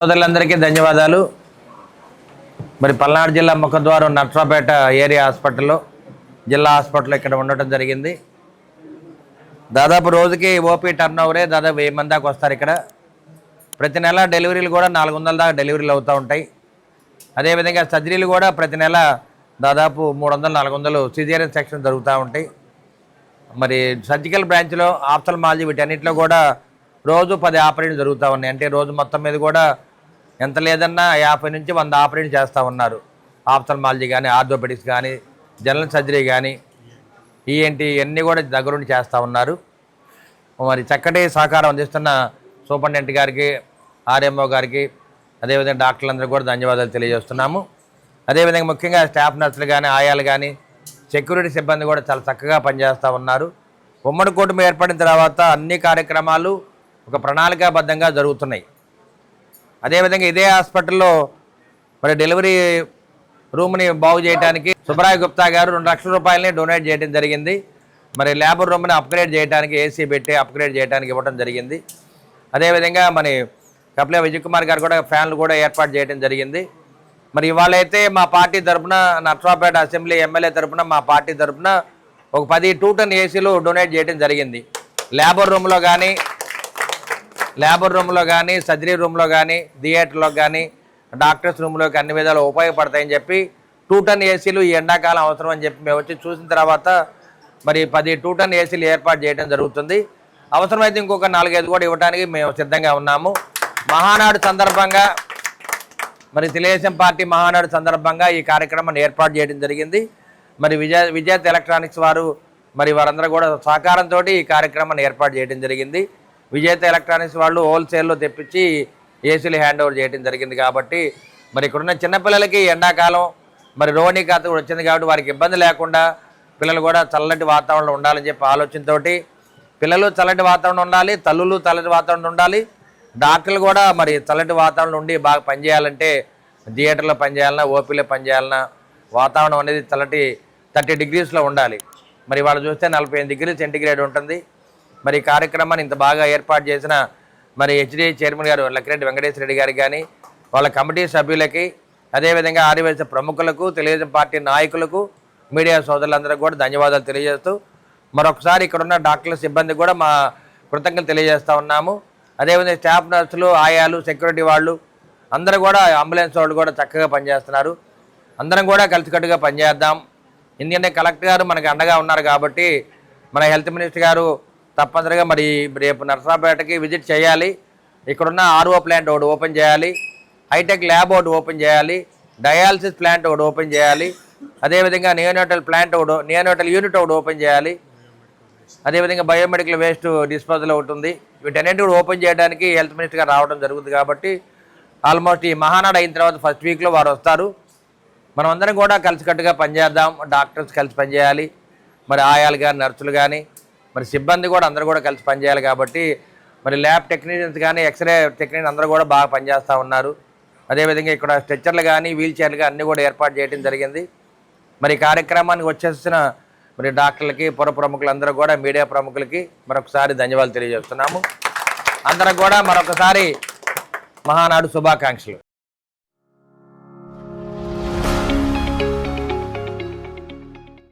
సోదరులందరికీ ధన్యవాదాలు. మరి పల్నాడు జిల్లా ముఖద్వారం నర్సరావుపేట ఏరియా హాస్పిటల్లో జిల్లా హాస్పిటల్లో ఇక్కడ ఉండటం జరిగింది. దాదాపు రోజుకి ఓపీ టర్న్ ఓవరే దాదాపు 1000 మంది దాకా వస్తారు. ఇక్కడ ప్రతి నెల డెలివరీలు కూడా 400 దాకా డెలివరీలు అవుతూ ఉంటాయి. అదేవిధంగా సర్జరీలు కూడా ప్రతి నెల దాదాపు 300-400 సిజేరియన్ సెక్షన్ జరుగుతూ ఉంటాయి. మరి సర్జికల్ బ్రాంచ్లో ఆప్థల్మాలజీ వీటన్నిటిలో కూడా రోజు 10 ఆపరేషన్లు జరుగుతూ ఉన్నాయి. అంటే రోజు మొత్తం మీద కూడా ఎంత లేదన్నా 50 నుంచి 100 ఆపరేషన్ చేస్తూ ఉన్నారు. ఆప్థల్మాలజీ కానీ, ఆర్థోపెడిక్స్ కానీ, జనరల్ సర్జరీ కానీ, ఈఎన్టీ ఇవన్నీ కూడా దగ్గరుండి చేస్తూ ఉన్నారు. మరి చక్కటి సహకారం అందిస్తున్న సూపరింటెండెంట్ గారికి, ఆర్ఎంఓ గారికి, అదేవిధంగా డాక్టర్లందరూ కూడా ధన్యవాదాలు తెలియజేస్తున్నాము. అదేవిధంగా ముఖ్యంగా స్టాఫ్ నర్సులు కానీ, ఆయాలు కానీ, సెక్యూరిటీ సిబ్బంది కూడా చాలా చక్కగా పనిచేస్తూ ఉన్నారు. ఉమ్మడి కూటమి ఏర్పడిన తర్వాత అన్ని కార్యక్రమాలు ఒక ప్రణాళికాబద్ధంగా జరుగుతున్నాయి. అదేవిధంగా ఇదే హాస్పిటల్లో మరి డెలివరీ రూమ్ని బాగు చేయడానికి సుబ్రాయ్ గుప్తా గారు 2 లక్షల రూపాయలని డొనేట్ చేయడం జరిగింది. మరి లేబర్ రూమ్ని అప్గ్రేడ్ చేయడానికి ఏసీ పెట్టి అప్గ్రేడ్ చేయడానికి ఇవ్వడం జరిగింది. అదేవిధంగా మరి కపిల విజయ్ కుమార్ గారు కూడా ఫ్యాన్లు కూడా ఏర్పాటు చేయడం జరిగింది. మరి ఇవాళైతే మా పార్టీ తరఫున నర్సరావుపేట అసెంబ్లీ ఎమ్మెల్యే తరఫున మా పార్టీ తరఫున ఒక 10 2 టన్ ఏసీలు డొనేట్ చేయడం జరిగింది. లేబర్ రూమ్లో కానీ సర్జరీ రూమ్లో కానీ, థియేటర్లో కానీ, డాక్టర్స్ రూమ్లోకి అన్ని విధాలు ఉపయోగపడతాయని చెప్పి 2 టన్ ఏసీలు ఈ ఎండాకాలం అవసరం అని చెప్పి మేము వచ్చి చూసిన తర్వాత మరి 10 2 టన్ ఏసీలు ఏర్పాటు చేయడం జరుగుతుంది. అవసరమైతే ఇంకొక 4-5 కూడా ఇవ్వడానికి మేము సిద్ధంగా ఉన్నాము. మహానాడు సందర్భంగా మరి తెలుగుదేశం పార్టీ మహానాడు సందర్భంగా ఈ కార్యక్రమాన్ని ఏర్పాటు చేయడం జరిగింది. మరి విజేత ఎలక్ట్రానిక్స్ వారు మరి వారందరూ కూడా సహకారంతో ఈ కార్యక్రమాన్ని ఏర్పాటు చేయడం జరిగింది. విజేత ఎలక్ట్రానిక్స్ వాళ్ళు హోల్సేల్లో తెప్పించి ఏసీలు హ్యాండ్ ఓవర్ చేయడం జరిగింది. కాబట్టి మరి ఇక్కడున్న చిన్నపిల్లలకి ఎండాకాలం మరి రోహిణీ ఖాతా కూడా వచ్చింది కాబట్టి వారికి ఇబ్బంది లేకుండా పిల్లలు కూడా చల్లటి వాతావరణంలో ఉండాలని చెప్పి ఆలోచనతో పిల్లలు చల్లటి వాతావరణం ఉండాలి, తల్లులు చల్లటి వాతావరణం ఉండాలి, డాక్టర్లు కూడా మరి చల్లటి వాతావరణం ఉండి బాగా పనిచేయాలంటే థియేటర్లో పనిచేయాలన్నా, ఓపీలో పనిచేయాలన్నా వాతావరణం అనేది చల్లటి 30 డిగ్రీస్లో ఉండాలి. మరి వాళ్ళు చూస్తే 45 డిగ్రీల సెంటిగ్రేడ్ ఉంటుంది. మరి ఈ కార్యక్రమాన్ని ఇంత బాగా ఏర్పాటు చేసిన మరి హెచ్డి చైర్మన్ గారు లక్కిరెడ్డి వెంకటేశ్వర రెడ్డి గారికి కానీ, వాళ్ళ కమిటీ సభ్యులకి, అదేవిధంగా ఆదివాసీ ప్రముఖులకు, తెలుగుదేశం పార్టీ నాయకులకు, మీడియా సోదరులందరికీ కూడా ధన్యవాదాలు తెలియజేస్తూ మరొకసారి ఇక్కడున్న డాక్టర్ల సిబ్బంది కూడా మా కృతజ్ఞతలు తెలియజేస్తూ ఉన్నాము. అదేవిధంగా స్టాఫ్ నర్సులు, ఆయాలు, సెక్యూరిటీ వాళ్ళు అందరూ కూడా, అంబులెన్స్ వాళ్ళు కూడా చక్కగా పనిచేస్తున్నారు. అందరం కూడా కలిసికట్టుగా పనిచేద్దాం. ఎందుకంటే కలెక్టర్ గారు మనకు అండగా ఉన్నారు కాబట్టి మన హెల్త్ మినిస్టర్ గారు తప్పనిసరిగా మరి రేపు నర్సరావుపేటకి విజిట్ చేయాలి. ఇక్కడున్న ఆర్ఓ ప్లాంట్ ఒకటి ఓపెన్ చేయాలి, హైటెక్ ల్యాబ్ ఒకటి ఓపెన్ చేయాలి, డయాలసిస్ ప్లాంట్ ఒకటి ఓపెన్ చేయాలి, అదేవిధంగా నియోనాటల్ యూనిట్ ఒకటి ఓపెన్ చేయాలి, అదేవిధంగా బయోమెడికల్ వేస్ట్ డిస్పోజల్ ఒకటి ఉంది. వీటన్నింటి కూడా ఓపెన్ చేయడానికి హెల్త్ మినిస్టర్ గారు రావడం జరుగుతుంది. కాబట్టి ఆల్మోస్ట్ ఈ మహానాడు అయిన తర్వాత ఫస్ట్ వీక్లో వారు వస్తారు. మనం అందరం కూడా కలిసికట్టుగా పనిచేద్దాం. డాక్టర్స్ కలిసి పనిచేయాలి, మరి ఆయాలు కానీ, నర్సులు కానీ, మరి సిబ్బంది కూడా అందరూ కూడా కలిసి పనిచేయాలి. కాబట్టి మరి ల్యాబ్ టెక్నీషియన్స్ కానీ, ఎక్స్రే టెక్నీషియన్స్ అందరూ కూడా బాగా పనిచేస్తూ ఉన్నారు. అదేవిధంగా ఇక్కడ స్ట్రెచ్చర్లు కానీ, వీల్ చైర్లు కానీ అన్నీ కూడా ఏర్పాటు చేయడం జరిగింది. మరి కార్యక్రమానికి వచ్చేసిన మరి డాక్టర్లకి, పుర ప్రముఖులందరూ కూడా, మీడియా ప్రముఖులకి మరొకసారి ధన్యవాదాలు తెలియజేస్తున్నాము. అందరం కూడా మరొకసారి మహానాడు శుభాకాంక్షలు.